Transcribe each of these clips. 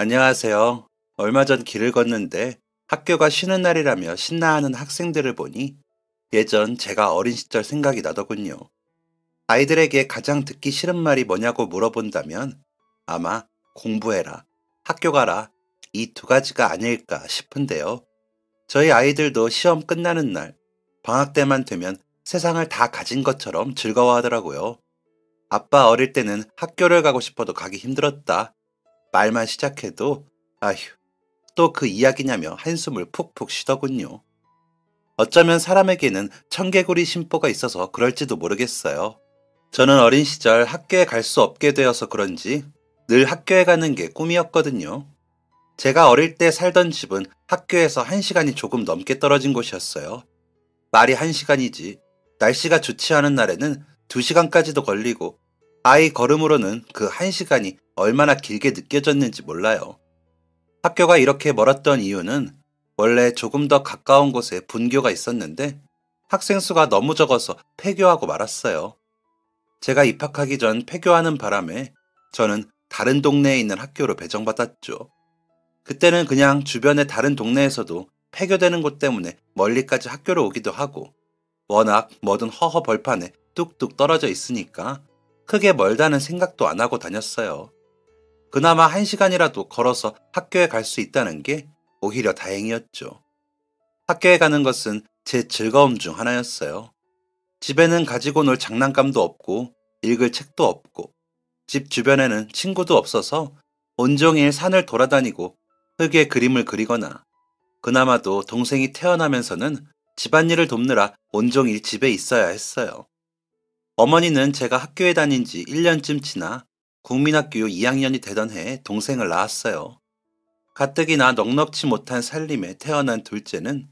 안녕하세요. 얼마 전 길을 걷는데 학교가 쉬는 날이라며 신나하는 학생들을 보니 예전 제가 어린 시절 생각이 나더군요. 아이들에게 가장 듣기 싫은 말이 뭐냐고 물어본다면 아마 공부해라, 학교 가라, 이 두 가지가 아닐까 싶은데요. 저희 아이들도 시험 끝나는 날, 방학 때만 되면 세상을 다 가진 것처럼 즐거워하더라고요. 아빠 어릴 때는 학교를 가고 싶어도 가기 힘들었다. 말만 시작해도 아휴, 또 그 이야기냐며 한숨을 푹푹 쉬더군요. 어쩌면 사람에게는 청개구리 심보가 있어서 그럴지도 모르겠어요. 저는 어린 시절 학교에 갈 수 없게 되어서 그런지 늘 학교에 가는 게 꿈이었거든요. 제가 어릴 때 살던 집은 학교에서 1시간이 조금 넘게 떨어진 곳이었어요. 말이 1시간이지 날씨가 좋지 않은 날에는 2시간까지도 걸리고 아이 걸음으로는 그 1시간이 얼마나 길게 느껴졌는지 몰라요. 학교가 이렇게 멀었던 이유는 원래 조금 더 가까운 곳에 분교가 있었는데 학생 수가 너무 적어서 폐교하고 말았어요. 제가 입학하기 전 폐교하는 바람에 저는 다른 동네에 있는 학교로 배정받았죠. 그때는 그냥 주변의 다른 동네에서도 폐교되는 곳 때문에 멀리까지 학교를 오기도 하고 워낙 뭐든 허허 벌판에 뚝뚝 떨어져 있으니까 크게 멀다는 생각도 안 하고 다녔어요. 그나마 1시간이라도 걸어서 학교에 갈 수 있다는 게 오히려 다행이었죠. 학교에 가는 것은 제 즐거움 중 하나였어요. 집에는 가지고 놀 장난감도 없고 읽을 책도 없고 집 주변에는 친구도 없어서 온종일 산을 돌아다니고 흙에 그림을 그리거나 그나마도 동생이 태어나면서는 집안일을 돕느라 온종일 집에 있어야 했어요. 어머니는 제가 학교에 다닌 지 1년쯤 지나 국민학교 2학년이 되던 해에 동생을 낳았어요. 가뜩이나 넉넉지 못한 살림에 태어난 둘째는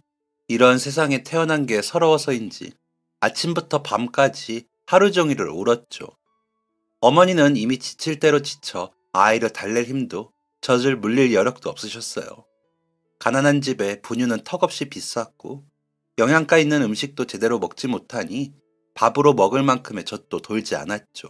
이런 세상에 태어난 게 서러워서인지 아침부터 밤까지 하루 종일을 울었죠. 어머니는 이미 지칠 대로 지쳐 아이를 달랠 힘도 젖을 물릴 여력도 없으셨어요. 가난한 집에 분유는 턱없이 비쌌고 영양가 있는 음식도 제대로 먹지 못하니 밥으로 먹을 만큼의 젖도 돌지 않았죠.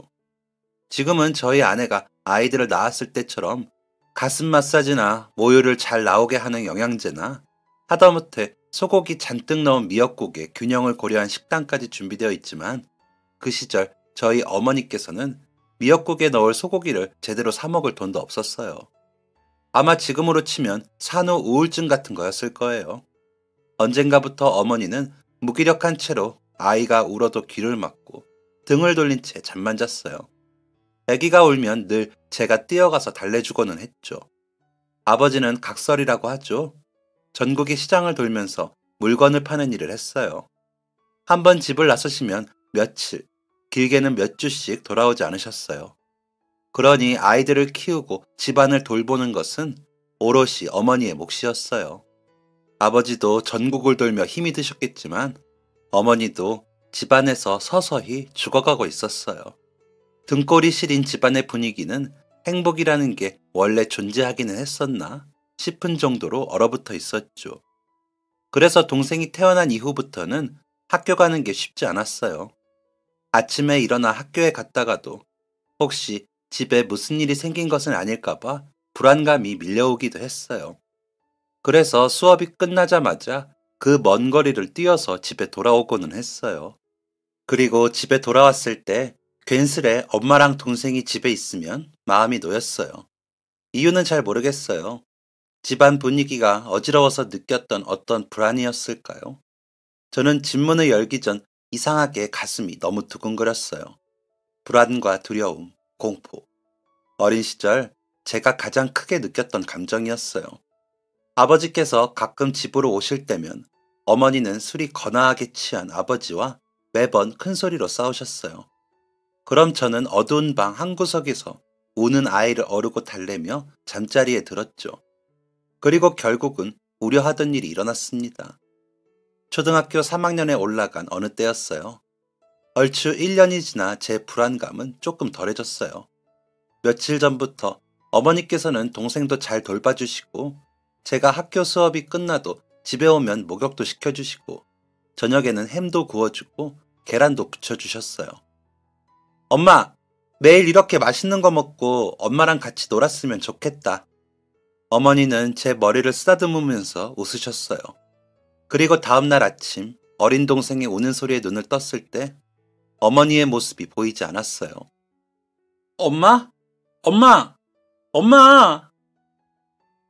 지금은 저희 아내가 아이들을 낳았을 때처럼 가슴 마사지나 모유를 잘 나오게 하는 영양제나 하다못해 소고기 잔뜩 넣은 미역국에 균형을 고려한 식단까지 준비되어 있지만 그 시절 저희 어머니께서는 미역국에 넣을 소고기를 제대로 사 먹을 돈도 없었어요. 아마 지금으로 치면 산후 우울증 같은 거였을 거예요. 언젠가부터 어머니는 무기력한 채로 아이가 울어도 귀를 막고 등을 돌린 채 잠만 잤어요. 아기가 울면 늘 제가 뛰어가서 달래주고는 했죠. 아버지는 각설이라고 하죠. 전국의 시장을 돌면서 물건을 파는 일을 했어요. 한번 집을 나서시면 며칠, 길게는 몇 주씩 돌아오지 않으셨어요. 그러니 아이들을 키우고 집안을 돌보는 것은 오롯이 어머니의 몫이었어요. 아버지도 전국을 돌며 힘이 드셨겠지만 어머니도 집안에서 서서히 죽어가고 있었어요. 등골이 시린 집안의 분위기는 행복이라는 게 원래 존재하기는 했었나 싶은 정도로 얼어붙어 있었죠. 그래서 동생이 태어난 이후부터는 학교 가는 게 쉽지 않았어요. 아침에 일어나 학교에 갔다가도 혹시 집에 무슨 일이 생긴 것은 아닐까봐 불안감이 밀려오기도 했어요. 그래서 수업이 끝나자마자 그 먼 거리를 뛰어서 집에 돌아오고는 했어요. 그리고 집에 돌아왔을 때 괜스레 엄마랑 동생이 집에 있으면 마음이 놓였어요. 이유는 잘 모르겠어요. 집안 분위기가 어지러워서 느꼈던 어떤 불안이었을까요? 저는 집문을 열기 전 이상하게 가슴이 너무 두근거렸어요. 불안과 두려움, 공포. 어린 시절 제가 가장 크게 느꼈던 감정이었어요. 아버지께서 가끔 집으로 오실 때면 어머니는 술이 거나하게 취한 아버지와 매번 큰 소리로 싸우셨어요. 그럼 저는 어두운 방 한구석에서 우는 아이를 어르고 달래며 잠자리에 들었죠. 그리고 결국은 우려하던 일이 일어났습니다. 초등학교 3학년에 올라간 어느 때였어요. 얼추 1년이 지나 제 불안감은 조금 덜해졌어요. 며칠 전부터 어머니께서는 동생도 잘 돌봐주시고 제가 학교 수업이 끝나도 집에 오면 목욕도 시켜주시고 저녁에는 햄도 구워주고 계란도 부쳐주셨어요. 엄마, 매일 이렇게 맛있는 거 먹고 엄마랑 같이 놀았으면 좋겠다. 어머니는 제 머리를 쓰다듬으면서 웃으셨어요. 그리고 다음날 아침 어린 동생이 우는 소리에 눈을 떴을 때 어머니의 모습이 보이지 않았어요. 엄마? 엄마! 엄마!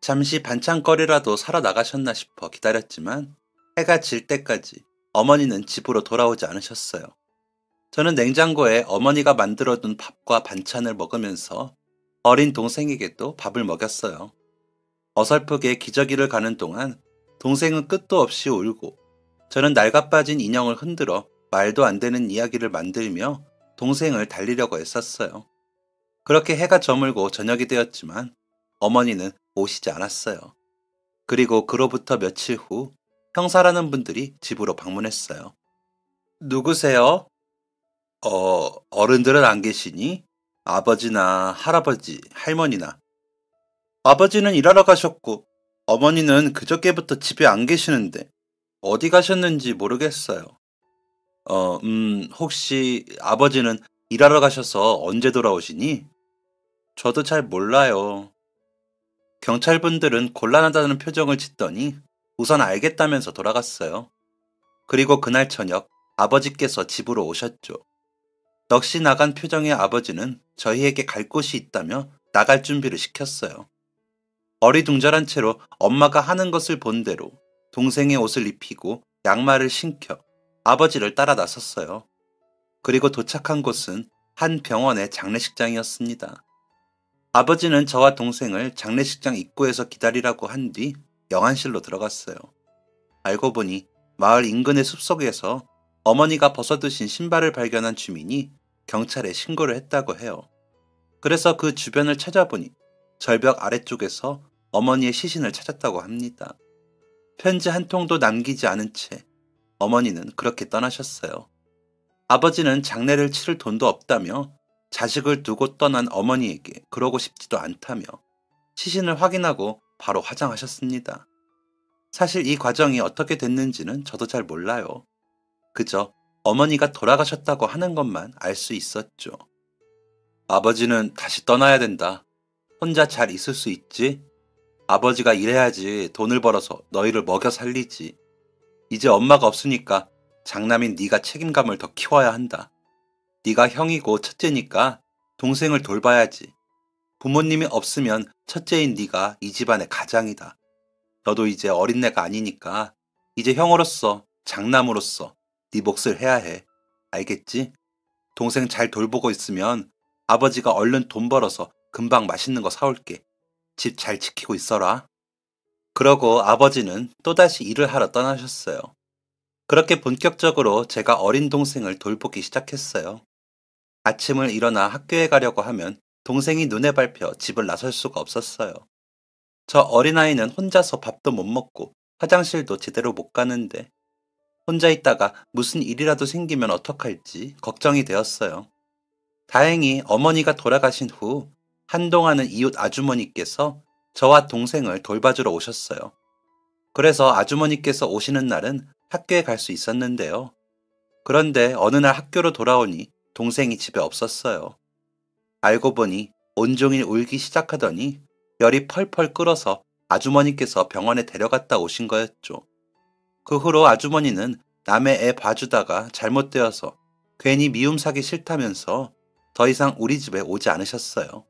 잠시 반찬거리라도 사러 나가셨나 싶어 기다렸지만 해가 질 때까지 어머니는 집으로 돌아오지 않으셨어요. 저는 냉장고에 어머니가 만들어둔 밥과 반찬을 먹으면서 어린 동생에게도 밥을 먹였어요. 어설프게 기저귀를 가는 동안 동생은 끝도 없이 울고 저는 낡아빠진 인형을 흔들어 말도 안 되는 이야기를 만들며 동생을 달리려고 애썼어요. 그렇게 해가 저물고 저녁이 되었지만 어머니는 오시지 않았어요. 그리고 그로부터 며칠 후 형사라는 분들이 집으로 방문했어요. 누구세요? 어른들은 안 계시니? 아버지나 할아버지, 할머니나. 아버지는 일하러 가셨고 어머니는 그저께부터 집에 안 계시는데 어디 가셨는지 모르겠어요. 혹시 아버지는 일하러 가셔서 언제 돌아오시니? 저도 잘 몰라요. 경찰분들은 곤란하다는 표정을 짓더니 우선 알겠다면서 돌아갔어요. 그리고 그날 저녁 아버지께서 집으로 오셨죠. 넋이 나간 표정의 아버지는 저희에게 갈 곳이 있다며 나갈 준비를 시켰어요. 어리둥절한 채로 엄마가 하는 것을 본 대로 동생의 옷을 입히고 양말을 신겨 아버지를 따라 나섰어요. 그리고 도착한 곳은 한 병원의 장례식장이었습니다. 아버지는 저와 동생을 장례식장 입구에서 기다리라고 한 뒤 영안실로 들어갔어요. 알고 보니 마을 인근의 숲속에서 어머니가 벗어두신 신발을 발견한 주민이 경찰에 신고를 했다고 해요. 그래서 그 주변을 찾아보니 절벽 아래쪽에서 어머니의 시신을 찾았다고 합니다. 편지 한 통도 남기지 않은 채 어머니는 그렇게 떠나셨어요. 아버지는 장례를 치를 돈도 없다며 자식을 두고 떠난 어머니에게 그러고 싶지도 않다며 시신을 확인하고 바로 화장하셨습니다. 사실 이 과정이 어떻게 됐는지는 저도 잘 몰라요. 그저 어머니가 돌아가셨다고 하는 것만 알 수 있었죠. 아버지는 다시 떠나야 된다. 혼자 잘 있을 수 있지? 아버지가 일해야지 돈을 벌어서 너희를 먹여 살리지. 이제 엄마가 없으니까 장남인 네가 책임감을 더 키워야 한다. 네가 형이고 첫째니까 동생을 돌봐야지. 부모님이 없으면 첫째인 네가 이 집안의 가장이다. 너도 이제 어린애가 아니니까 이제 형으로서 장남으로서 네 몫을 해야 해. 알겠지? 동생 잘 돌보고 있으면 아버지가 얼른 돈 벌어서 금방 맛있는 거 사올게. 집 잘 지키고 있어라. 그러고 아버지는 또다시 일을 하러 떠나셨어요. 그렇게 본격적으로 제가 어린 동생을 돌보기 시작했어요. 아침을 일어나 학교에 가려고 하면 동생이 눈에 밟혀 집을 나설 수가 없었어요. 저 어린아이는 혼자서 밥도 못 먹고 화장실도 제대로 못 가는데 혼자 있다가 무슨 일이라도 생기면 어떡할지 걱정이 되었어요. 다행히 어머니가 돌아가신 후 한동안은 이웃 아주머니께서 저와 동생을 돌봐주러 오셨어요. 그래서 아주머니께서 오시는 날은 학교에 갈 수 있었는데요. 그런데 어느 날 학교로 돌아오니 동생이 집에 없었어요. 알고 보니 온종일 울기 시작하더니 열이 펄펄 끓어서 아주머니께서 병원에 데려갔다 오신 거였죠. 그 후로 아주머니는 남의 애 봐주다가 잘못되어서 괜히 미움 사기 싫다면서 더 이상 우리 집에 오지 않으셨어요.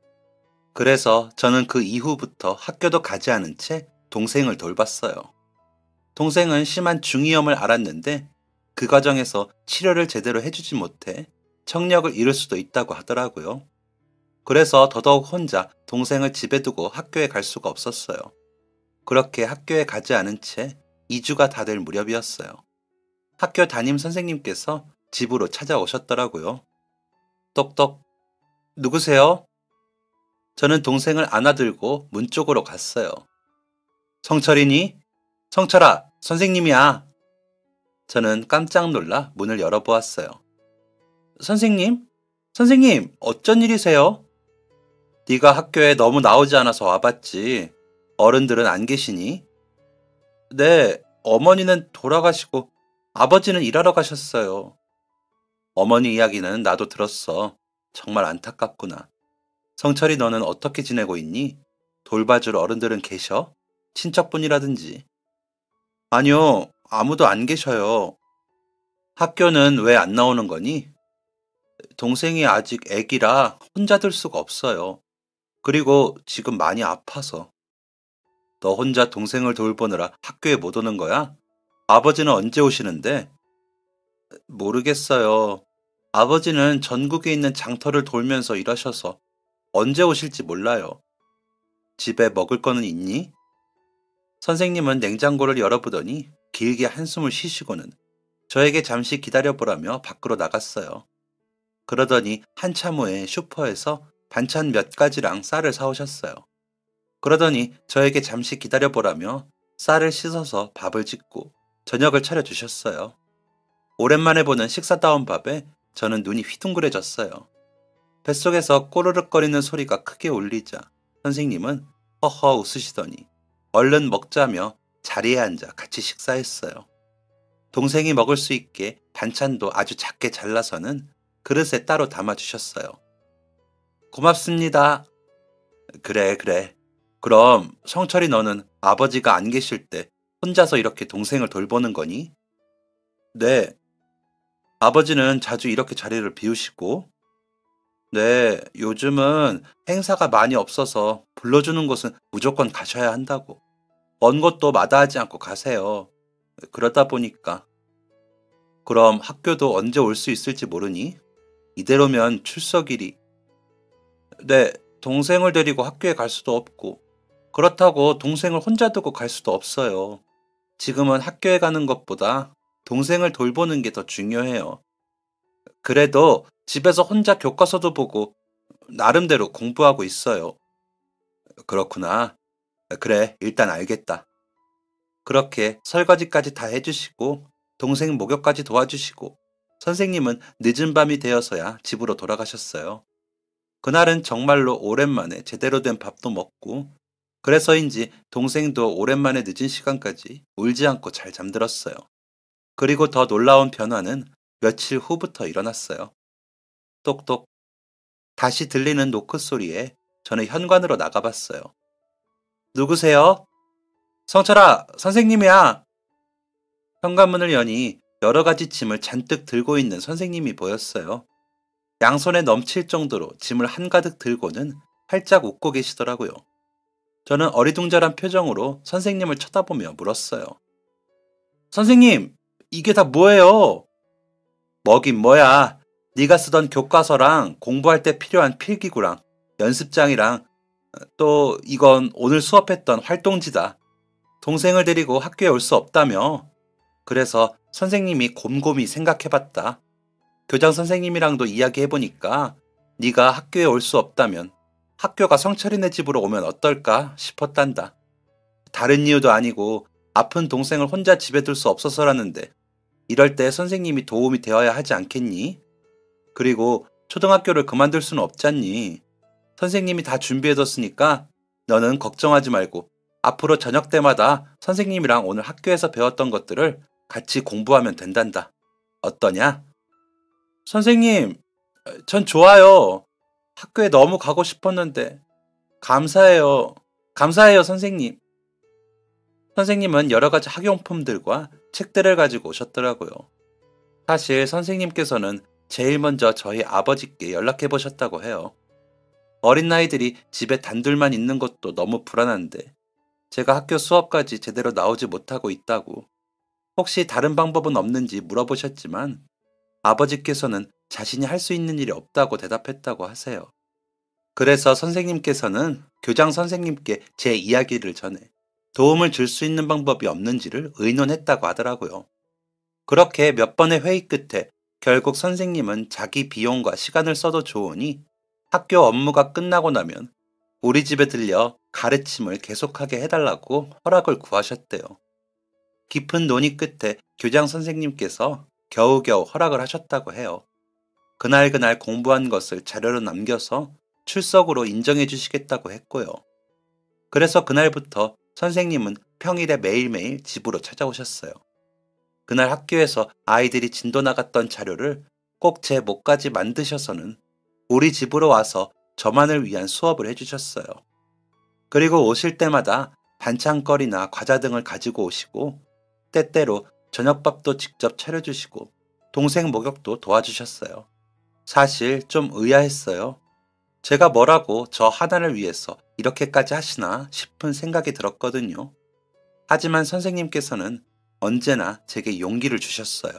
그래서 저는 그 이후부터 학교도 가지 않은 채 동생을 돌봤어요. 동생은 심한 중이염을 앓았는데 그 과정에서 치료를 제대로 해주지 못해 청력을 잃을 수도 있다고 하더라고요. 그래서 더더욱 혼자 동생을 집에 두고 학교에 갈 수가 없었어요. 그렇게 학교에 가지 않은 채 2주가 다 될 무렵이었어요. 학교 담임 선생님께서 집으로 찾아오셨더라고요. 똑똑, 누구세요? 저는 동생을 안아들고 문 쪽으로 갔어요. 성철이니? 성철아, 선생님이야. 저는 깜짝 놀라 문을 열어보았어요. 선생님? 선생님, 어쩐 일이세요? 네가 학교에 너무 나오지 않아서 와봤지. 어른들은 안 계시니? 네, 어머니는 돌아가시고 아버지는 일하러 가셨어요. 어머니 이야기는 나도 들었어. 정말 안타깝구나. 성철이 너는 어떻게 지내고 있니? 돌봐줄 어른들은 계셔? 친척분이라든지. 아니요, 아무도 안 계셔요. 학교는 왜 안 나오는 거니? 동생이 아직 애기라 혼자 들 수가 없어요. 그리고 지금 많이 아파서. 너 혼자 동생을 돌보느라 학교에 못 오는 거야? 아버지는 언제 오시는데? 모르겠어요. 아버지는 전국에 있는 장터를 돌면서 일하셔서 언제 오실지 몰라요. 집에 먹을 거는 있니? 선생님은 냉장고를 열어보더니 길게 한숨을 쉬시고는 저에게 잠시 기다려보라며 밖으로 나갔어요. 그러더니 한참 후에 슈퍼에서 반찬 몇 가지랑 쌀을 사오셨어요. 그러더니 저에게 잠시 기다려보라며 쌀을 씻어서 밥을 짓고 저녁을 차려주셨어요. 오랜만에 보는 식사다운 밥에 저는 눈이 휘둥그레졌어요. 뱃속에서 꼬르륵거리는 소리가 크게 울리자 선생님은 허허 웃으시더니 얼른 먹자며 자리에 앉아 같이 식사했어요. 동생이 먹을 수 있게 반찬도 아주 작게 잘라서는 그릇에 따로 담아주셨어요. 고맙습니다. 그래, 그래. 그럼 성철이 너는 아버지가 안 계실 때 혼자서 이렇게 동생을 돌보는 거니? 네. 아버지는 자주 이렇게 자리를 비우시고? 네, 요즘은 행사가 많이 없어서 불러주는 곳은 무조건 가셔야 한다고. 먼 곳도 마다하지 않고 가세요. 그러다 보니까. 그럼 학교도 언제 올 수 있을지 모르니? 이대로면 출석일이. 네, 동생을 데리고 학교에 갈 수도 없고, 그렇다고 동생을 혼자 두고 갈 수도 없어요. 지금은 학교에 가는 것보다 동생을 돌보는 게 더 중요해요. 그래도 집에서 혼자 교과서도 보고 나름대로 공부하고 있어요. 그렇구나. 그래, 일단 알겠다. 그렇게 설거지까지 다 해주시고 동생 목욕까지 도와주시고 선생님은 늦은 밤이 되어서야 집으로 돌아가셨어요. 그날은 정말로 오랜만에 제대로 된 밥도 먹고 그래서인지 동생도 오랜만에 늦은 시간까지 울지 않고 잘 잠들었어요. 그리고 더 놀라운 변화는 며칠 후부터 일어났어요. 똑똑. 다시 들리는 노크 소리에 저는 현관으로 나가봤어요. 누구세요? 성철아, 선생님이야. 현관문을 여니 여러 가지 짐을 잔뜩 들고 있는 선생님이 보였어요. 양손에 넘칠 정도로 짐을 한가득 들고는 활짝 웃고 계시더라고요. 저는 어리둥절한 표정으로 선생님을 쳐다보며 물었어요. 선생님, 이게 다 뭐예요? 뭐긴 뭐야. 네가 쓰던 교과서랑 공부할 때 필요한 필기구랑 연습장이랑 또 이건 오늘 수업했던 활동지다. 동생을 데리고 학교에 올 수 없다며. 그래서 선생님이 곰곰이 생각해봤다. 교장 선생님이랑도 이야기해보니까 네가 학교에 올 수 없다면 학교가 성철이네 집으로 오면 어떨까 싶었단다. 다른 이유도 아니고 아픈 동생을 혼자 집에 둘 수 없어서라는데 이럴 때 선생님이 도움이 되어야 하지 않겠니? 그리고 초등학교를 그만둘 수는 없잖니. 선생님이 다 준비해뒀으니까 너는 걱정하지 말고 앞으로 저녁 때마다 선생님이랑 오늘 학교에서 배웠던 것들을 같이 공부하면 된단다. 어떠냐? 선생님, 전 좋아요. 학교에 너무 가고 싶었는데. 감사해요. 감사해요, 선생님. 선생님은 여러 가지 학용품들과 책들을 가지고 오셨더라고요. 사실 선생님께서는 제일 먼저 저희 아버지께 연락해 보셨다고 해요. 어린 나이들이 집에 단둘만 있는 것도 너무 불안한데 제가 학교 수업까지 제대로 나오지 못하고 있다고 혹시 다른 방법은 없는지 물어보셨지만 아버지께서는 자신이 할 수 있는 일이 없다고 대답했다고 하세요. 그래서 선생님께서는 교장 선생님께 제 이야기를 전해 도움을 줄 수 있는 방법이 없는지를 의논했다고 하더라고요. 그렇게 몇 번의 회의 끝에 결국 선생님은 자기 비용과 시간을 써도 좋으니 학교 업무가 끝나고 나면 우리 집에 들려 가르침을 계속하게 해달라고 허락을 구하셨대요. 깊은 논의 끝에 교장 선생님께서 겨우겨우 허락을 하셨다고 해요. 그날 공부한 것을 자료로 남겨서 출석으로 인정해 주시겠다고 했고요. 그래서 그날부터 선생님은 평일에 매일매일 집으로 찾아오셨어요. 그날 학교에서 아이들이 진도 나갔던 자료를 꼭 제 목까지 만드셔서는 우리 집으로 와서 저만을 위한 수업을 해주셨어요. 그리고 오실 때마다 반찬거리나 과자 등을 가지고 오시고 때때로 저녁밥도 직접 차려주시고 동생 목욕도 도와주셨어요. 사실 좀 의아했어요. 제가 뭐라고 저 하나를 위해서 이렇게까지 하시나 싶은 생각이 들었거든요. 하지만 선생님께서는 언제나 제게 용기를 주셨어요.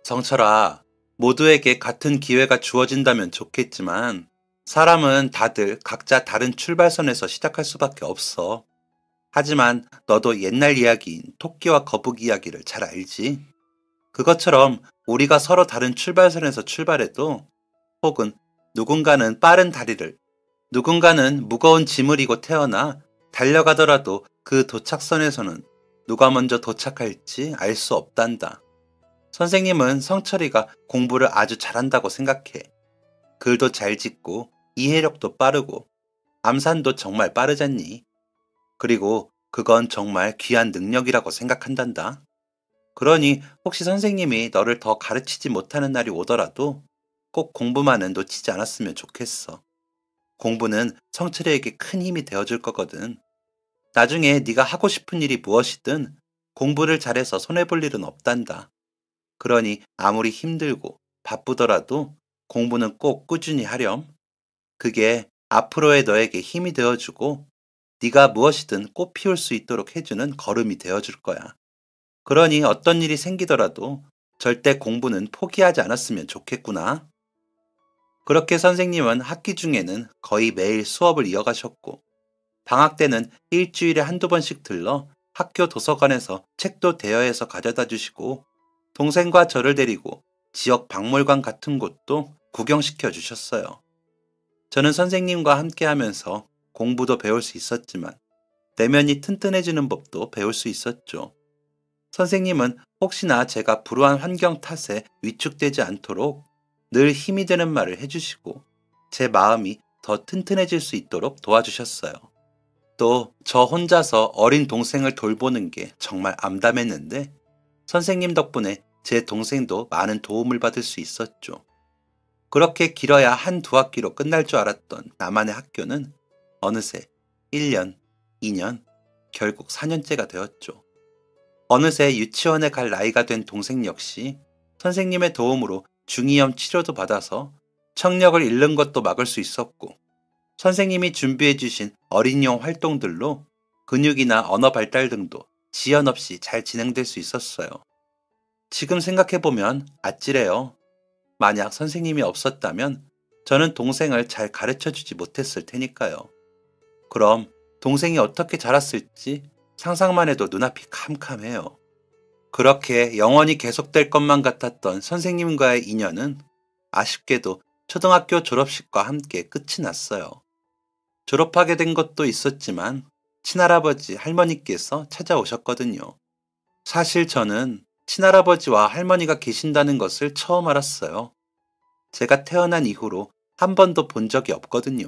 성철아, 모두에게 같은 기회가 주어진다면 좋겠지만 사람은 다들 각자 다른 출발선에서 시작할 수밖에 없어. 하지만 너도 옛날 이야기인 토끼와 거북이 이야기를 잘 알지? 그것처럼 우리가 서로 다른 출발선에서 출발해도 혹은 누군가는 빠른 다리를, 누군가는 무거운 짐을 이고 태어나 달려가더라도 그 도착선에서는 누가 먼저 도착할지 알 수 없단다. 선생님은 성철이가 공부를 아주 잘한다고 생각해. 글도 잘 짓고 이해력도 빠르고 암산도 정말 빠르잖니. 그리고 그건 정말 귀한 능력이라고 생각한단다. 그러니 혹시 선생님이 너를 더 가르치지 못하는 날이 오더라도 꼭 공부만은 놓치지 않았으면 좋겠어. 공부는 성철이에게 큰 힘이 되어줄 거거든. 나중에 네가 하고 싶은 일이 무엇이든 공부를 잘해서 손해볼 일은 없단다. 그러니 아무리 힘들고 바쁘더라도 공부는 꼭 꾸준히 하렴. 그게 앞으로의 너에게 힘이 되어주고 네가 무엇이든 꽃 피울 수 있도록 해주는 걸음이 되어줄 거야. 그러니 어떤 일이 생기더라도 절대 공부는 포기하지 않았으면 좋겠구나. 그렇게 선생님은 학기 중에는 거의 매일 수업을 이어가셨고 방학 때는 일주일에 한두 번씩 들러 학교 도서관에서 책도 대여해서 가져다 주시고 동생과 저를 데리고 지역 박물관 같은 곳도 구경시켜 주셨어요. 저는 선생님과 함께 하면서 공부도 배울 수 있었지만 내면이 튼튼해지는 법도 배울 수 있었죠. 선생님은 혹시나 제가 불우한 환경 탓에 위축되지 않도록 늘 힘이 되는 말을 해주시고 제 마음이 더 튼튼해질 수 있도록 도와주셨어요. 또 저 혼자서 어린 동생을 돌보는 게 정말 암담했는데 선생님 덕분에 제 동생도 많은 도움을 받을 수 있었죠. 그렇게 길어야 한 두 학기로 끝날 줄 알았던 나만의 학교는 어느새 1년, 2년, 결국 4년째가 되었죠. 어느새 유치원에 갈 나이가 된 동생 역시 선생님의 도움으로 중이염 치료도 받아서 청력을 잃는 것도 막을 수 있었고 선생님이 준비해 주신 어린이용 활동들로 근육이나 언어 발달 등도 지연 없이 잘 진행될 수 있었어요. 지금 생각해보면 아찔해요. 만약 선생님이 없었다면 저는 동생을 잘 가르쳐 주지 못했을 테니까요. 그럼 동생이 어떻게 자랐을지 상상만 해도 눈앞이 캄캄해요. 그렇게 영원히 계속될 것만 같았던 선생님과의 인연은 아쉽게도 초등학교 졸업식과 함께 끝이 났어요. 졸업하게 된 것도 있었지만 친할아버지 할머니께서 찾아오셨거든요. 사실 저는 친할아버지와 할머니가 계신다는 것을 처음 알았어요. 제가 태어난 이후로 한 번도 본 적이 없거든요.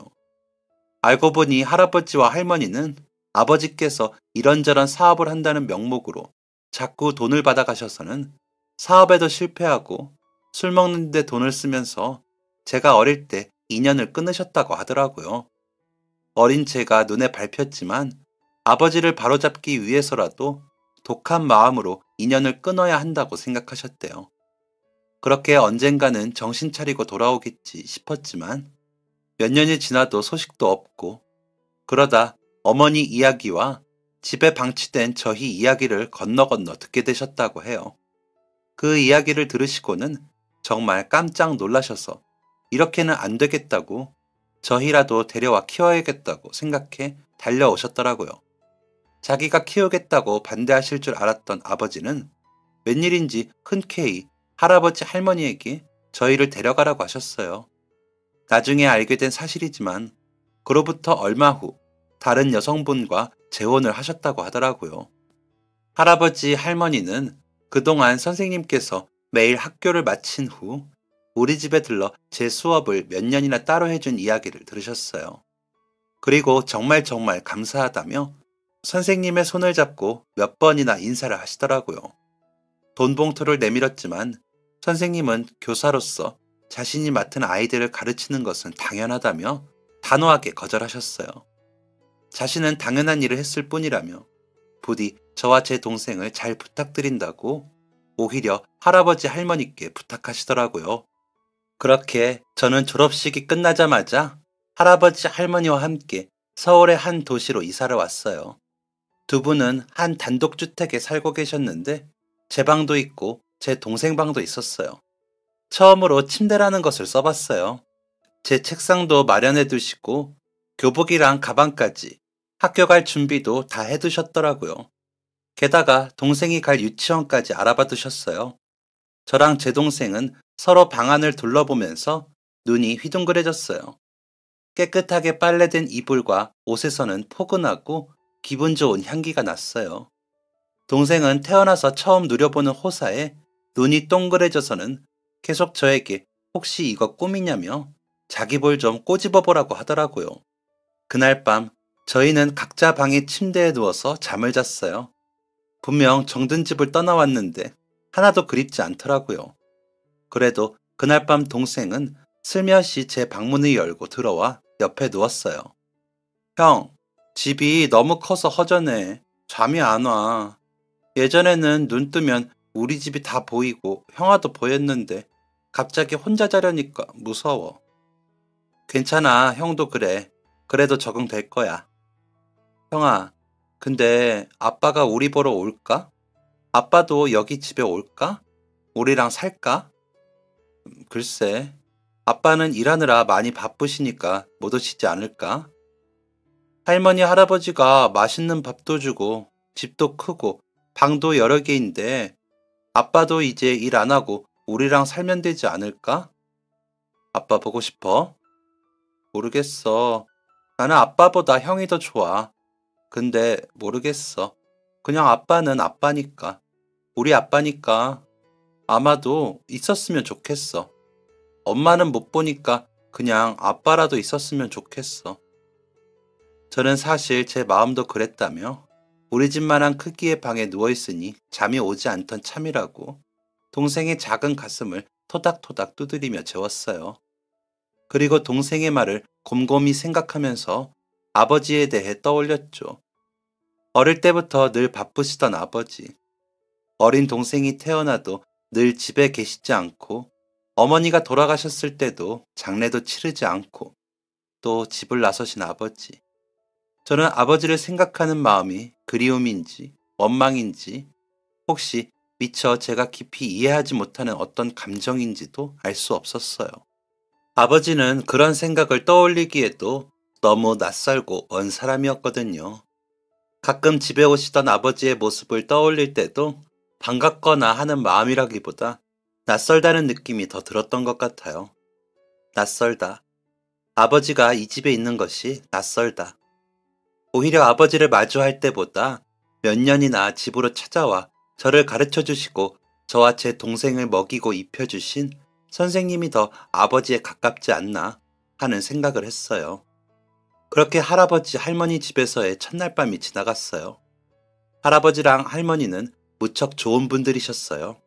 알고 보니 할아버지와 할머니는 아버지께서 이런저런 사업을 한다는 명목으로 자꾸 돈을 받아가셔서는 사업에도 실패하고 술 먹는 데 돈을 쓰면서 제가 어릴 때 인연을 끊으셨다고 하더라고요. 어린 제가 눈에 밟혔지만 아버지를 바로잡기 위해서라도 독한 마음으로 인연을 끊어야 한다고 생각하셨대요. 그렇게 언젠가는 정신 차리고 돌아오겠지 싶었지만 몇 년이 지나도 소식도 없고 그러다 어머니 이야기와 집에 방치된 저희 이야기를 건너 듣게 되셨다고 해요. 그 이야기를 들으시고는 정말 깜짝 놀라셔서 이렇게는 안 되겠다고 저희라도 데려와 키워야겠다고 생각해 달려오셨더라고요. 자기가 키우겠다고 반대하실 줄 알았던 아버지는 웬일인지 흔쾌히 할아버지 할머니에게 저희를 데려가라고 하셨어요. 나중에 알게 된 사실이지만 그로부터 얼마 후 다른 여성분과 재혼을 하셨다고 하더라고요. 할아버지 할머니는 그동안 선생님께서 매일 학교를 마친 후 우리 집에 들러 제 수업을 몇 년이나 따로 해준 이야기를 들으셨어요. 그리고 정말 감사하다며 선생님의 손을 잡고 몇 번이나 인사를 하시더라고요. 돈 봉투를 내밀었지만 선생님은 교사로서 자신이 맡은 아이들을 가르치는 것은 당연하다며 단호하게 거절하셨어요. 자신은 당연한 일을 했을 뿐이라며 부디 저와 제 동생을 잘 부탁드린다고 오히려 할아버지 할머니께 부탁하시더라고요. 그렇게 저는 졸업식이 끝나자마자 할아버지 할머니와 함께 서울의 한 도시로 이사를 왔어요. 두 분은 한 단독주택에 살고 계셨는데 제 방도 있고 제 동생 방도 있었어요. 처음으로 침대라는 것을 써봤어요. 제 책상도 마련해 두시고 교복이랑 가방까지 학교 갈 준비도 다 해두셨더라고요. 게다가 동생이 갈 유치원까지 알아봐 두셨어요. 저랑 제 동생은 서로 방안을 둘러보면서 눈이 휘둥그레졌어요. 깨끗하게 빨래된 이불과 옷에서는 포근하고 기분 좋은 향기가 났어요. 동생은 태어나서 처음 누려보는 호사에 눈이 동그래져서는 계속 저에게 혹시 이거 꿈이냐며 자기 볼 좀 꼬집어보라고 하더라고요. 그날 밤 저희는 각자 방의 침대에 누워서 잠을 잤어요. 분명 정든 집을 떠나왔는데 하나도 그립지 않더라고요. 그래도 그날 밤 동생은 슬며시 제 방문을 열고 들어와 옆에 누웠어요. 형, 집이 너무 커서 허전해. 잠이 안 와. 예전에는 눈 뜨면 우리 집이 다 보이고 형아도 보였는데 갑자기 혼자 자려니까 무서워. 괜찮아, 형도 그래. 그래도 적응될 거야. 형아, 근데 아빠가 우리 보러 올까? 아빠도 여기 집에 올까? 우리랑 살까? 글쎄, 아빠는 일하느라 많이 바쁘시니까 못 오시지 않을까? 할머니, 할아버지가 맛있는 밥도 주고 집도 크고 방도 여러 개인데 아빠도 이제 일 안 하고 우리랑 살면 되지 않을까? 아빠 보고 싶어? 모르겠어. 나는 아빠보다 형이 더 좋아. 근데 모르겠어. 그냥 아빠는 아빠니까. 우리 아빠니까. 아마도 있었으면 좋겠어. 엄마는 못 보니까 그냥 아빠라도 있었으면 좋겠어. 저는 사실 제 마음도 그랬다며 우리 집만한 크기의 방에 누워있으니 잠이 오지 않던 참이라고 동생의 작은 가슴을 토닥토닥 두드리며 재웠어요. 그리고 동생의 말을 곰곰이 생각하면서 아버지에 대해 떠올렸죠. 어릴 때부터 늘 바쁘시던 아버지. 어린 동생이 태어나도 늘 집에 계시지 않고 어머니가 돌아가셨을 때도 장례도 치르지 않고 또 집을 나서신 아버지. 저는 아버지를 생각하는 마음이 그리움인지 원망인지 혹시 미처 제가 깊이 이해하지 못하는 어떤 감정인지도 알 수 없었어요. 아버지는 그런 생각을 떠올리기에도 너무 낯설고 먼 사람이었거든요. 가끔 집에 오시던 아버지의 모습을 떠올릴 때도 반갑거나 하는 마음이라기보다 낯설다는 느낌이 더 들었던 것 같아요. 낯설다. 아버지가 이 집에 있는 것이 낯설다. 오히려 아버지를 마주할 때보다 몇 년이나 집으로 찾아와 저를 가르쳐 주시고 저와 제 동생을 먹이고 입혀주신 선생님이 더 아버지에 가깝지 않나 하는 생각을 했어요. 그렇게 할아버지 할머니 집에서의 첫날 밤이 지나갔어요. 할아버지랑 할머니는 무척 좋은 분들이셨어요.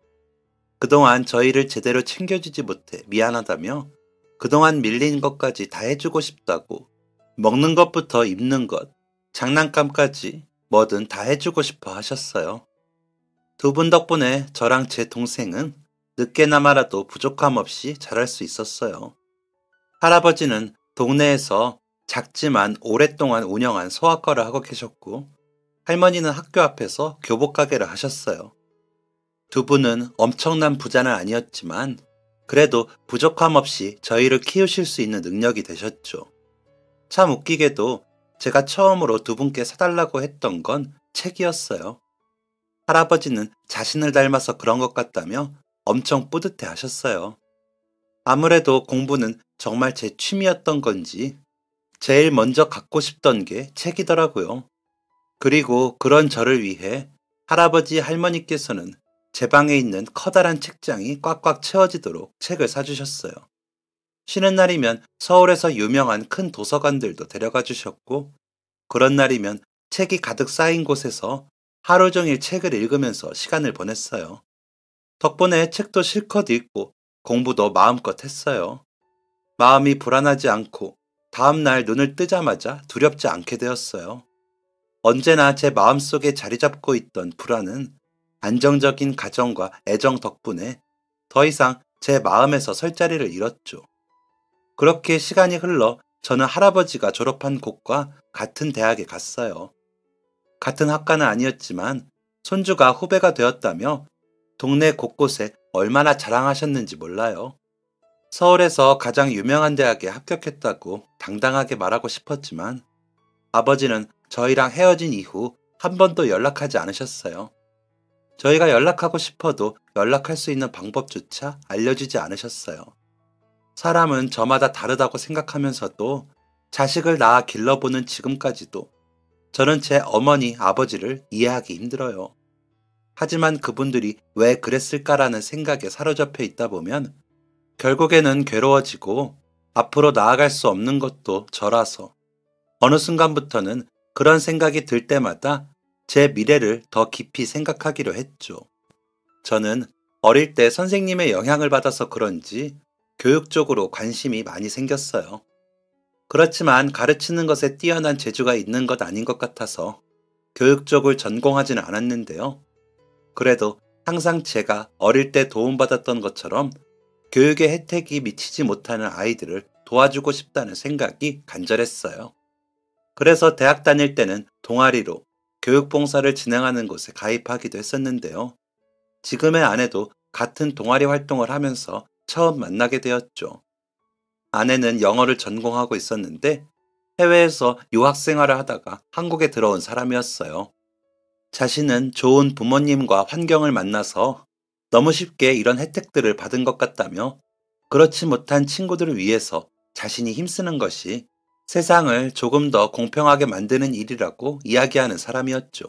그동안 저희를 제대로 챙겨주지 못해 미안하다며 그동안 밀린 것까지 다 해주고 싶다고 먹는 것부터 입는 것, 장난감까지 뭐든 다 해주고 싶어 하셨어요. 두 분 덕분에 저랑 제 동생은 늦게나마라도 부족함 없이 자랄 수 있었어요. 할아버지는 동네에서 작지만 오랫동안 운영한 소아과를 하고 계셨고 할머니는 학교 앞에서 교복 가게를 하셨어요. 두 분은 엄청난 부자는 아니었지만 그래도 부족함 없이 저희를 키우실 수 있는 능력이 되셨죠. 참 웃기게도 제가 처음으로 두 분께 사달라고 했던 건 책이었어요. 할아버지는 자신을 닮아서 그런 것 같다며 엄청 뿌듯해 하셨어요. 아무래도 공부는 정말 제 취미였던 건지 제일 먼저 갖고 싶던 게 책이더라고요. 그리고 그런 저를 위해 할아버지 할머니께서는 제 방에 있는 커다란 책장이 꽉꽉 채워지도록 책을 사주셨어요. 쉬는 날이면 서울에서 유명한 큰 도서관들도 데려가 주셨고 그런 날이면 책이 가득 쌓인 곳에서 하루 종일 책을 읽으면서 시간을 보냈어요. 덕분에 책도 실컷 읽고 공부도 마음껏 했어요. 마음이 불안하지 않고 다음날 눈을 뜨자마자 두렵지 않게 되었어요. 언제나 제 마음속에 자리 잡고 있던 불안은 안정적인 가정과 애정 덕분에 더 이상 제 마음에서 설 자리를 잃었죠. 그렇게 시간이 흘러 저는 할아버지가 졸업한 곳과 같은 대학에 갔어요. 같은 학과는 아니었지만 손주가 후배가 되었다며 동네 곳곳에 얼마나 자랑하셨는지 몰라요. 서울에서 가장 유명한 대학에 합격했다고 당당하게 말하고 싶었지만 아버지는 저희랑 헤어진 이후 한 번도 연락하지 않으셨어요. 저희가 연락하고 싶어도 연락할 수 있는 방법조차 알려주지 않으셨어요. 사람은 저마다 다르다고 생각하면서도 자식을 낳아 길러보는 지금까지도 저는 제 어머니, 아버지를 이해하기 힘들어요. 하지만 그분들이 왜 그랬을까라는 생각에 사로잡혀 있다 보면 결국에는 괴로워지고 앞으로 나아갈 수 없는 것도 저라서 어느 순간부터는 그런 생각이 들 때마다 제 미래를 더 깊이 생각하기로 했죠. 저는 어릴 때 선생님의 영향을 받아서 그런지 교육 쪽으로 관심이 많이 생겼어요. 그렇지만 가르치는 것에 뛰어난 재주가 있는 것 아닌 것 같아서 교육 쪽을 전공하지는 않았는데요. 그래도 항상 제가 어릴 때 도움받았던 것처럼 교육의 혜택이 미치지 못하는 아이들을 도와주고 싶다는 생각이 간절했어요. 그래서 대학 다닐 때는 동아리로 교육봉사를 진행하는 곳에 가입하기도 했었는데요. 지금의 아내도 같은 동아리 활동을 하면서 처음 만나게 되었죠. 아내는 영어를 전공하고 있었는데 해외에서 유학생활을 하다가 한국에 들어온 사람이었어요. 자신은 좋은 부모님과 환경을 만나서 너무 쉽게 이런 혜택들을 받은 것 같다며 그렇지 못한 친구들을 위해서 자신이 힘쓰는 것이 세상을 조금 더 공평하게 만드는 일이라고 이야기하는 사람이었죠.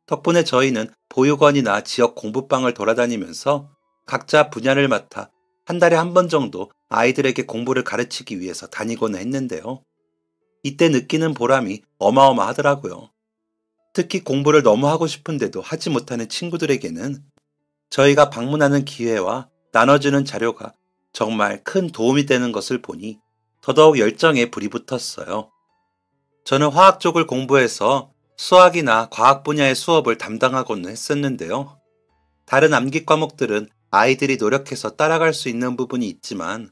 덕분에 저희는 보육원이나 지역 공부방을 돌아다니면서 각자 분야를 맡아 한 달에 한 번 정도 아이들에게 공부를 가르치기 위해서 다니곤 했는데요. 이때 느끼는 보람이 어마어마하더라고요. 특히 공부를 너무 하고 싶은데도 하지 못하는 친구들에게는 저희가 방문하는 기회와 나눠주는 자료가 정말 큰 도움이 되는 것을 보니 더더욱 열정에 불이 붙었어요. 저는 화학 쪽을 공부해서 수학이나 과학 분야의 수업을 담당하고는 했었는데요. 다른 암기 과목들은 아이들이 노력해서 따라갈 수 있는 부분이 있지만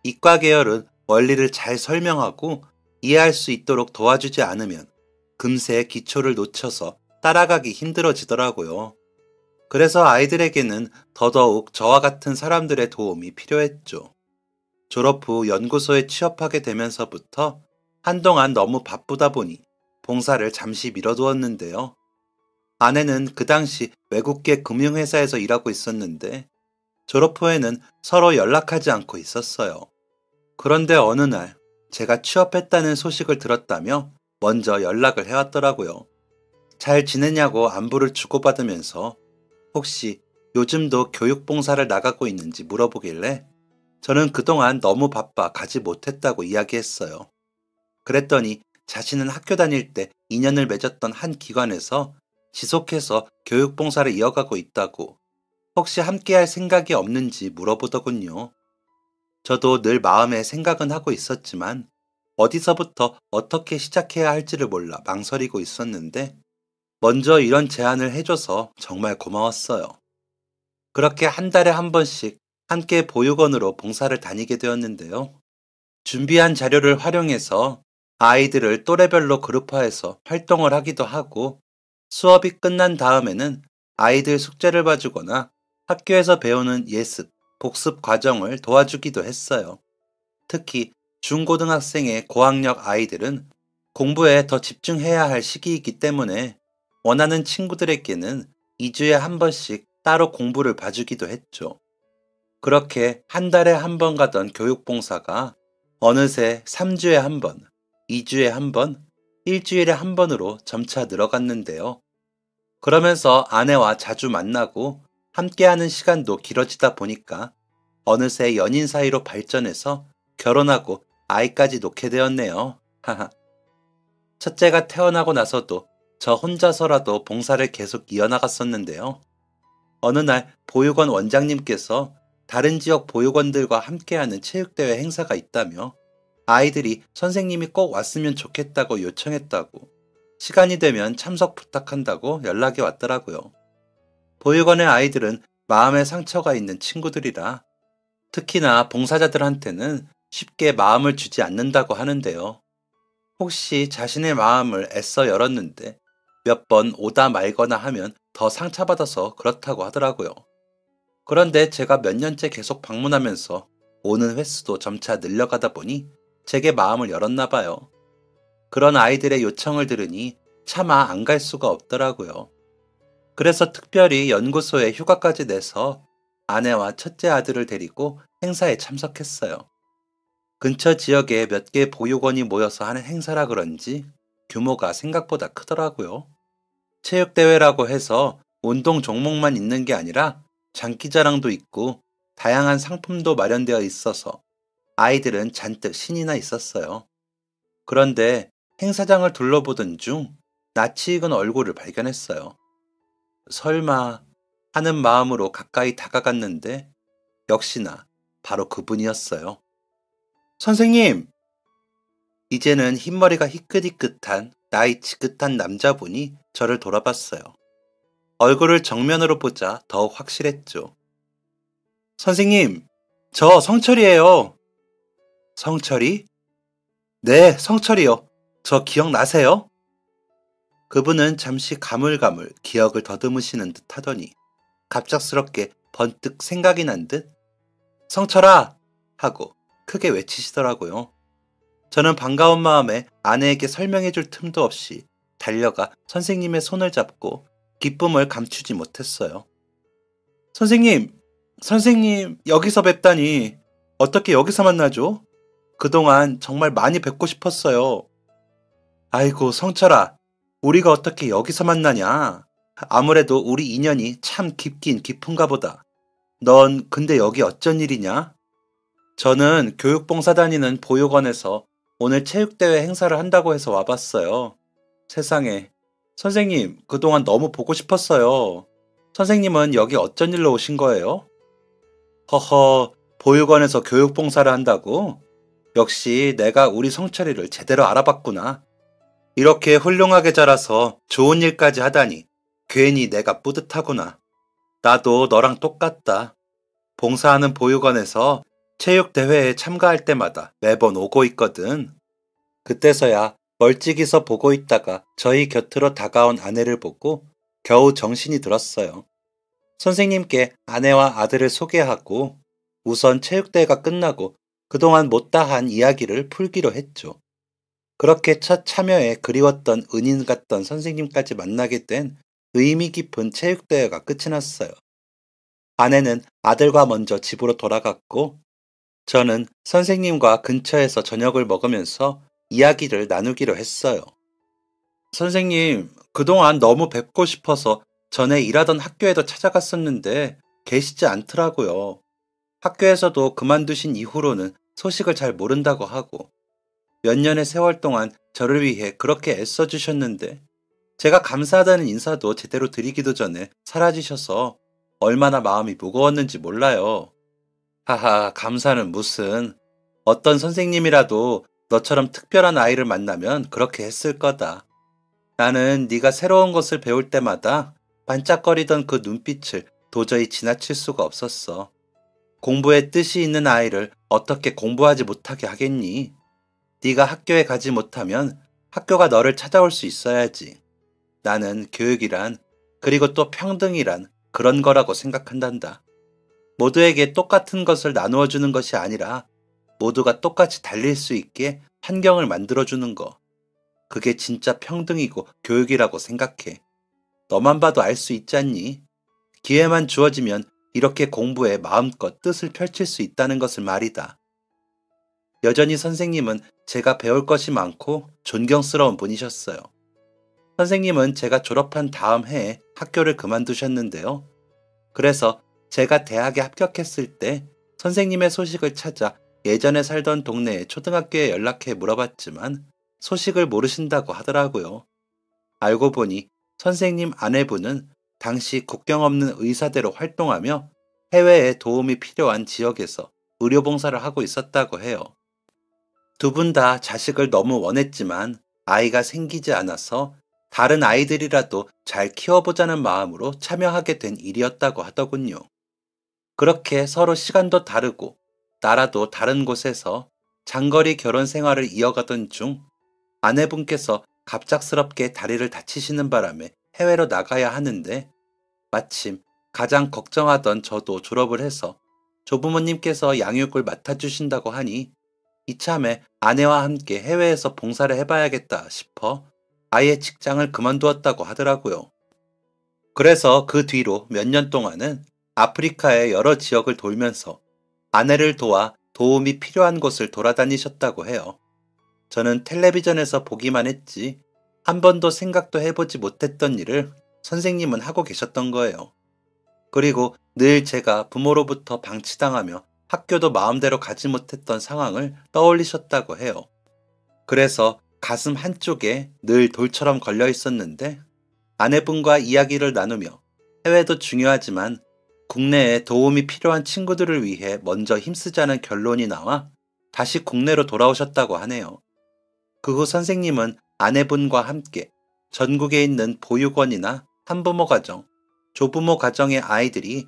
이과 계열은 원리를 잘 설명하고 이해할 수 있도록 도와주지 않으면 금세 기초를 놓쳐서 따라가기 힘들어지더라고요. 그래서 아이들에게는 더더욱 저와 같은 사람들의 도움이 필요했죠. 졸업 후 연구소에 취업하게 되면서부터 한동안 너무 바쁘다 보니 봉사를 잠시 미뤄두었는데요. 아내는 그 당시 외국계 금융회사에서 일하고 있었는데 졸업 후에는 서로 연락하지 않고 있었어요. 그런데 어느 날 제가 취업했다는 소식을 들었다며 먼저 연락을 해왔더라고요. 잘 지내냐고 안부를 주고받으면서 혹시 요즘도 교육봉사를 나가고 있는지 물어보길래 저는 그동안 너무 바빠 가지 못했다고 이야기했어요. 그랬더니 자신은 학교 다닐 때 인연을 맺었던 한 기관에서 지속해서 교육봉사를 이어가고 있다고 혹시 함께할 생각이 없는지 물어보더군요. 저도 늘 마음에 생각은 하고 있었지만 어디서부터 어떻게 시작해야 할지를 몰라 망설이고 있었는데 먼저 이런 제안을 해줘서 정말 고마웠어요. 그렇게 한 달에 한 번씩 함께 보육원으로 봉사를 다니게 되었는데요. 준비한 자료를 활용해서 아이들을 또래별로 그룹화해서 활동을 하기도 하고 수업이 끝난 다음에는 아이들 숙제를 봐주거나 학교에서 배우는 예습, 복습 과정을 도와주기도 했어요. 특히 중고등학생의 고학력 아이들은 공부에 더 집중해야 할 시기이기 때문에 원하는 친구들에게는 2주에 한 번씩 따로 공부를 봐주기도 했죠. 그렇게 한 달에 한 번 가던 교육봉사가 어느새 3주에 한 번, 2주에 한 번, 일주일에 한 번으로 점차 늘어갔는데요. 그러면서 아내와 자주 만나고 함께하는 시간도 길어지다 보니까 어느새 연인 사이로 발전해서 결혼하고 아이까지 놓게 되었네요. 하하. 첫째가 태어나고 나서도 저 혼자서라도 봉사를 계속 이어나갔었는데요. 어느 날 보육원 원장님께서 다른 지역 보육원들과 함께하는 체육대회 행사가 있다며 아이들이 선생님이 꼭 왔으면 좋겠다고 요청했다고, 시간이 되면 참석 부탁한다고 연락이 왔더라고요. 보육원의 아이들은 마음에 상처가 있는 친구들이라 특히나 봉사자들한테는 쉽게 마음을 주지 않는다고 하는데요. 혹시 자신의 마음을 애써 열었는데 몇 번 오다 말거나 하면 더 상처받아서 그렇다고 하더라고요. 그런데 제가 몇 년째 계속 방문하면서 오는 횟수도 점차 늘려가다 보니 제게 마음을 열었나 봐요. 그런 아이들의 요청을 들으니 차마 안 갈 수가 없더라고요. 그래서 특별히 연구소에 휴가까지 내서 아내와 첫째 아들을 데리고 행사에 참석했어요. 근처 지역에 몇 개 보육원이 모여서 하는 행사라 그런지 규모가 생각보다 크더라고요. 체육대회라고 해서 운동 종목만 있는 게 아니라 장기자랑도 있고 다양한 상품도 마련되어 있어서 아이들은 잔뜩 신이 나 있었어요. 그런데 행사장을 둘러보던 중 낯이 익은 얼굴을 발견했어요. 설마 하는 마음으로 가까이 다가갔는데 역시나 바로 그분이었어요. 선생님! 이제는 흰머리가 희끗희끗한 나이 지긋한 남자분이 저를 돌아봤어요. 얼굴을 정면으로 보자 더욱 확실했죠. 선생님, 저 성철이에요. 성철이? 네, 성철이요. 저 기억나세요? 그분은 잠시 가물가물 기억을 더듬으시는 듯 하더니 갑작스럽게 번뜩 생각이 난 듯 성철아! 하고 크게 외치시더라고요. 저는 반가운 마음에 아내에게 설명해 줄 틈도 없이 달려가 선생님의 손을 잡고 기쁨을 감추지 못했어요. 선생님, 여기서 뵙다니. 어떻게 여기서 만나죠? 그동안 정말 많이 뵙고 싶었어요. 아이고, 성철아. 우리가 어떻게 여기서 만나냐? 아무래도 우리 인연이 참 깊긴 깊은가 보다. 넌 근데 여기 어쩐 일이냐? 저는 교육봉사 다니는 보육원에서 오늘 체육대회 행사를 한다고 해서 와봤어요. 세상에. 선생님, 그동안 너무 보고 싶었어요. 선생님은 여기 어쩐 일로 오신 거예요? 허허, 보육원에서 교육봉사를 한다고? 역시 내가 우리 성철이를 제대로 알아봤구나. 이렇게 훌륭하게 자라서 좋은 일까지 하다니 괜히 내가 뿌듯하구나. 나도 너랑 똑같다. 봉사하는 보육원에서 체육대회에 참가할 때마다 매번 오고 있거든. 그때서야 멀찍이서 보고 있다가 저희 곁으로 다가온 아내를 보고 겨우 정신이 들었어요. 선생님께 아내와 아들을 소개하고 우선 체육대회가 끝나고 그동안 못다한 이야기를 풀기로 했죠. 그렇게 첫 참여에 그리웠던 은인 같던 선생님까지 만나게 된 의미 깊은 체육대회가 끝이 났어요. 아내는 아들과 먼저 집으로 돌아갔고 저는 선생님과 근처에서 저녁을 먹으면서 이야기를 나누기로 했어요. 선생님, 그동안 너무 뵙고 싶어서 전에 일하던 학교에도 찾아갔었는데 계시지 않더라고요. 학교에서도 그만두신 이후로는 소식을 잘 모른다고 하고 몇 년의 세월 동안 저를 위해 그렇게 애써주셨는데 제가 감사하다는 인사도 제대로 드리기도 전에 사라지셔서 얼마나 마음이 무거웠는지 몰라요. 하하, 감사는 무슨. 어떤 선생님이라도 너처럼 특별한 아이를 만나면 그렇게 했을 거다. 나는 네가 새로운 것을 배울 때마다 반짝거리던 그 눈빛을 도저히 지나칠 수가 없었어. 공부에 뜻이 있는 아이를 어떻게 공부하지 못하게 하겠니? 네가 학교에 가지 못하면 학교가 너를 찾아올 수 있어야지. 나는 교육이란, 그리고 또 평등이란 그런 거라고 생각한단다. 모두에게 똑같은 것을 나누어 주는 것이 아니라 모두가 똑같이 달릴 수 있게 환경을 만들어주는 거. 그게 진짜 평등이고 교육이라고 생각해. 너만 봐도 알 수 있지 않니? 기회만 주어지면 이렇게 공부에 마음껏 뜻을 펼칠 수 있다는 것을 말이다. 여전히 선생님은 제가 배울 것이 많고 존경스러운 분이셨어요. 선생님은 제가 졸업한 다음 해에 학교를 그만두셨는데요. 그래서 제가 대학에 합격했을 때 선생님의 소식을 찾아 예전에 살던 동네의 초등학교에 연락해 물어봤지만 소식을 모르신다고 하더라고요. 알고 보니 선생님 아내분은 당시 국경 없는 의사대로 활동하며 해외에 도움이 필요한 지역에서 의료봉사를 하고 있었다고 해요. 두 분 다 자식을 너무 원했지만 아이가 생기지 않아서 다른 아이들이라도 잘 키워보자는 마음으로 참여하게 된 일이었다고 하더군요. 그렇게 서로 시간도 다르고 나라도 다른 곳에서 장거리 결혼 생활을 이어가던 중 아내분께서 갑작스럽게 다리를 다치시는 바람에 해외로 나가야 하는데 마침 가장 걱정하던 저도 졸업을 해서 조부모님께서 양육을 맡아주신다고 하니 이참에 아내와 함께 해외에서 봉사를 해봐야겠다 싶어 아예 직장을 그만두었다고 하더라고요. 그래서 그 뒤로 몇 년 동안은 아프리카의 여러 지역을 돌면서 아내를 도와 도움이 필요한 곳을 돌아다니셨다고 해요. 저는 텔레비전에서 보기만 했지 한 번도 생각도 해보지 못했던 일을 선생님은 하고 계셨던 거예요. 그리고 늘 제가 부모로부터 방치당하며 학교도 마음대로 가지 못했던 상황을 떠올리셨다고 해요. 그래서 가슴 한쪽에 늘 돌처럼 걸려 있었는데 아내분과 이야기를 나누며 해외도 중요하지만 국내에 도움이 필요한 친구들을 위해 먼저 힘쓰자는 결론이 나와 다시 국내로 돌아오셨다고 하네요. 그 후 선생님은 아내분과 함께 전국에 있는 보육원이나 한부모 가정, 조부모 가정의 아이들이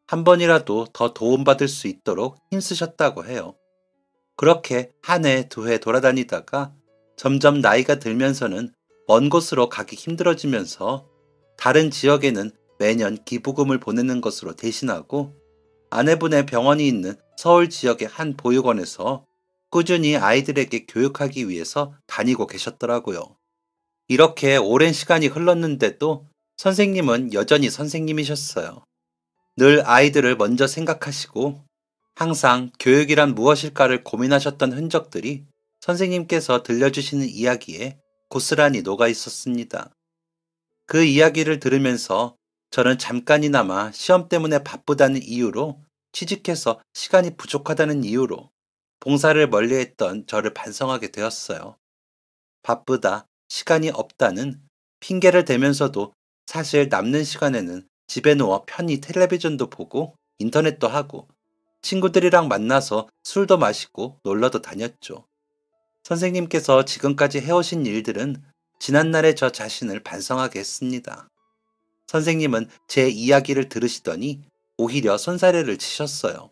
한 번이라도 더 도움받을 수 있도록 힘쓰셨다고 해요. 그렇게 한 해, 두 해 돌아다니다가 점점 나이가 들면서는 먼 곳으로 가기 힘들어지면서 다른 지역에는 매년 기부금을 보내는 것으로 대신하고 아내분의 병원이 있는 서울 지역의 한 보육원에서 꾸준히 아이들에게 교육하기 위해서 다니고 계셨더라고요. 이렇게 오랜 시간이 흘렀는데도 선생님은 여전히 선생님이셨어요. 늘 아이들을 먼저 생각하시고 항상 교육이란 무엇일까를 고민하셨던 흔적들이 선생님께서 들려주시는 이야기에 고스란히 녹아 있었습니다. 그 이야기를 들으면서 저는 잠깐이나마 시험 때문에 바쁘다는 이유로 취직해서 시간이 부족하다는 이유로 봉사를 멀리했던 저를 반성하게 되었어요. 바쁘다, 시간이 없다는 핑계를 대면서도 사실 남는 시간에는 집에 누워 편히 텔레비전도 보고 인터넷도 하고 친구들이랑 만나서 술도 마시고 놀러도 다녔죠. 선생님께서 지금까지 해오신 일들은 지난날의 저 자신을 반성하게 했습니다. 선생님은 제 이야기를 들으시더니 오히려 손사래를 치셨어요.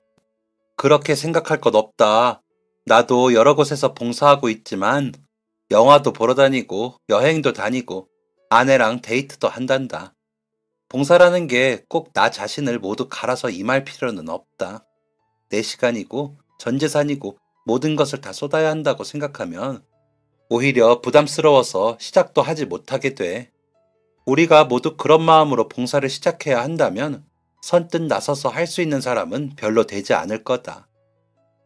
그렇게 생각할 것 없다. 나도 여러 곳에서 봉사하고 있지만 영화도 보러 다니고 여행도 다니고 아내랑 데이트도 한단다. 봉사라는 게 꼭 나 자신을 모두 갈아서 임할 필요는 없다. 내 시간이고 전 재산이고 모든 것을 다 쏟아야 한다고 생각하면 오히려 부담스러워서 시작도 하지 못하게 돼. 우리가 모두 그런 마음으로 봉사를 시작해야 한다면 선뜻 나서서 할 수 있는 사람은 별로 되지 않을 거다.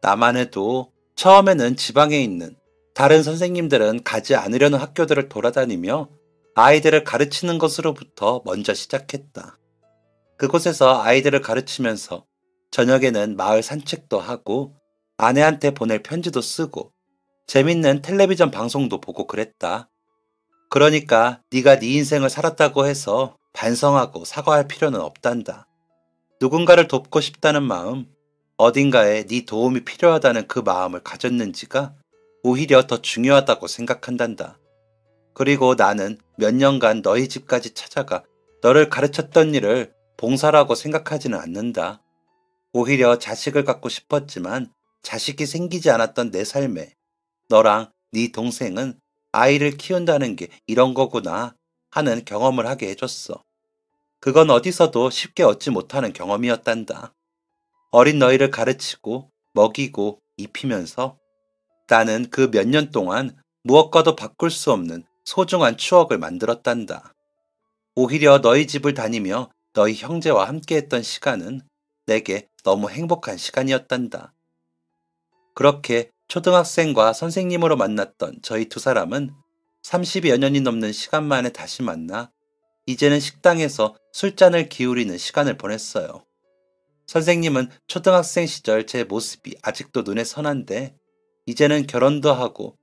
나만 해도 처음에는 지방에 있는 다른 선생님들은 가지 않으려는 학교들을 돌아다니며 아이들을 가르치는 것으로부터 먼저 시작했다. 그곳에서 아이들을 가르치면서 저녁에는 마을 산책도 하고 아내한테 보낼 편지도 쓰고 재밌는 텔레비전 방송도 보고 그랬다. 그러니까 네가 네 인생을 살았다고 해서 반성하고 사과할 필요는 없단다. 누군가를 돕고 싶다는 마음, 어딘가에 네 도움이 필요하다는 그 마음을 가졌는지가 오히려 더 중요하다고 생각한단다. 그리고 나는 몇 년간 너희 집까지 찾아가 너를 가르쳤던 일을 봉사라고 생각하지는 않는다. 오히려 자식을 갖고 싶었지만 자식이 생기지 않았던 내 삶에 너랑 네 동생은 아이를 키운다는 게 이런 거구나 하는 경험을 하게 해줬어. 그건 어디서도 쉽게 얻지 못하는 경험이었단다. 어린 너희를 가르치고 먹이고 입히면서 나는 그 몇 년 동안 무엇과도 바꿀 수 없는 소중한 추억을 만들었단다. 오히려 너희 집을 다니며 너희 형제와 함께했던 시간은 내게 너무 행복한 시간이었단다. 그렇게 초등학생과 선생님으로 만났던 저희 두 사람은 30여 년이 넘는 시간 만에 다시 만나 이제는 식당에서 술잔을 기울이는 시간을 보냈어요. 선생님은 초등학생 시절 제 모습이 아직도 눈에 선한데 이제는 결혼도 하고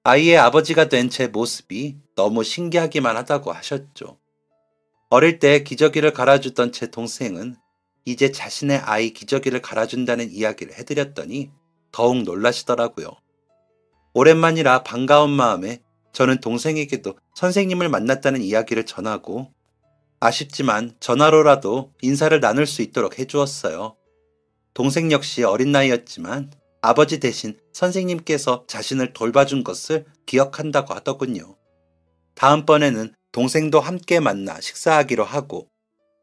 아이의 아버지가 된 제 모습이 너무 신기하기만 하다고 하셨죠. 어릴 때 기저귀를 갈아주던 제 동생은 이제 자신의 아이 기저귀를 갈아준다는 이야기를 해드렸더니 더욱 놀라시더라고요. 오랜만이라 반가운 마음에 저는 동생에게도 선생님을 만났다는 이야기를 전하고 아쉽지만 전화로라도 인사를 나눌 수 있도록 해주었어요. 동생 역시 어린 나이였지만 아버지 대신 선생님께서 자신을 돌봐준 것을 기억한다고 하더군요. 다음번에는 동생도 함께 만나 식사하기로 하고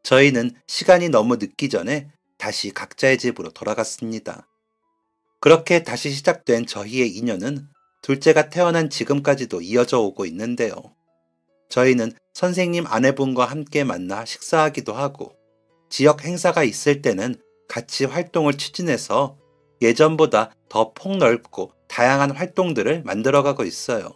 저희는 시간이 너무 늦기 전에 다시 각자의 집으로 돌아갔습니다. 그렇게 다시 시작된 저희의 인연은 둘째가 태어난 지금까지도 이어져 오고 있는데요. 저희는 선생님 아내분과 함께 만나 식사하기도 하고 지역 행사가 있을 때는 같이 활동을 추진해서 예전보다 더 폭넓고 다양한 활동들을 만들어가고 있어요.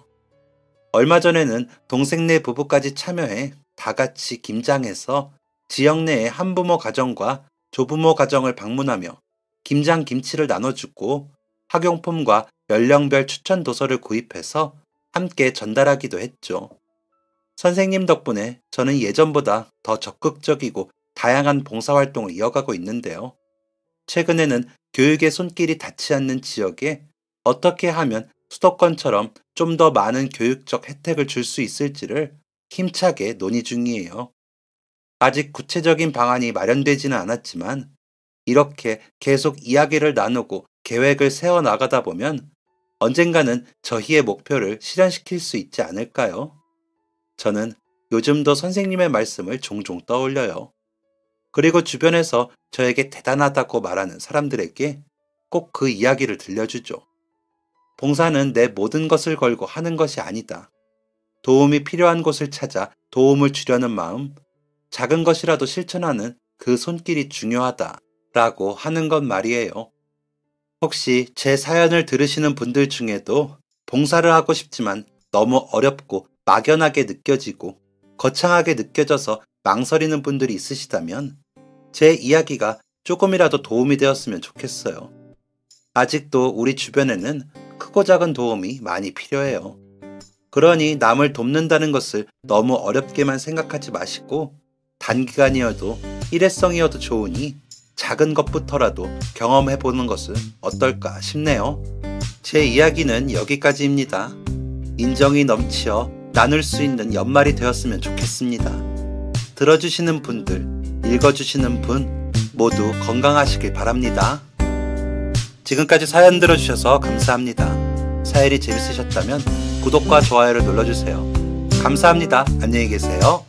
얼마 전에는 동생네 부부까지 참여해 다 같이 김장해서 지역 내의 한부모 가정과 조부모 가정을 방문하며 김장 김치를 나눠주고 학용품과 연령별 추천 도서를 구입해서 함께 전달하기도 했죠. 선생님 덕분에 저는 예전보다 더 적극적이고 다양한 봉사활동을 이어가고 있는데요. 최근에는 교육의 손길이 닿지 않는 지역에 어떻게 하면 수도권처럼 좀 더 많은 교육적 혜택을 줄 수 있을지를 힘차게 논의 중이에요. 아직 구체적인 방안이 마련되지는 않았지만 이렇게 계속 이야기를 나누고 계획을 세워나가다 보면 언젠가는 저희의 목표를 실현시킬 수 있지 않을까요? 저는 요즘도 선생님의 말씀을 종종 떠올려요. 그리고 주변에서 저에게 대단하다고 말하는 사람들에게 꼭 그 이야기를 들려주죠. 봉사는 내 모든 것을 걸고 하는 것이 아니다. 도움이 필요한 곳을 찾아 도움을 주려는 마음, 작은 것이라도 실천하는 그 손길이 중요하다 라고 하는 것 말이에요. 혹시 제 사연을 들으시는 분들 중에도 봉사를 하고 싶지만 너무 어렵고 막연하게 느껴지고 거창하게 느껴져서 망설이는 분들이 있으시다면 제 이야기가 조금이라도 도움이 되었으면 좋겠어요. 아직도 우리 주변에는 크고 작은 도움이 많이 필요해요. 그러니 남을 돕는다는 것을 너무 어렵게만 생각하지 마시고 단기간이어도 일회성이어도 좋으니 작은 것부터라도 경험해보는 것은 어떨까 싶네요. 제 이야기는 여기까지입니다. 인정이 넘치어 나눌 수 있는 연말이 되었으면 좋겠습니다. 들어주시는 분들, 읽어주시는 분 모두 건강하시길 바랍니다. 지금까지 사연 들어주셔서 감사합니다. 사연이 재밌으셨다면 구독과 좋아요를 눌러주세요. 감사합니다. 안녕히 계세요.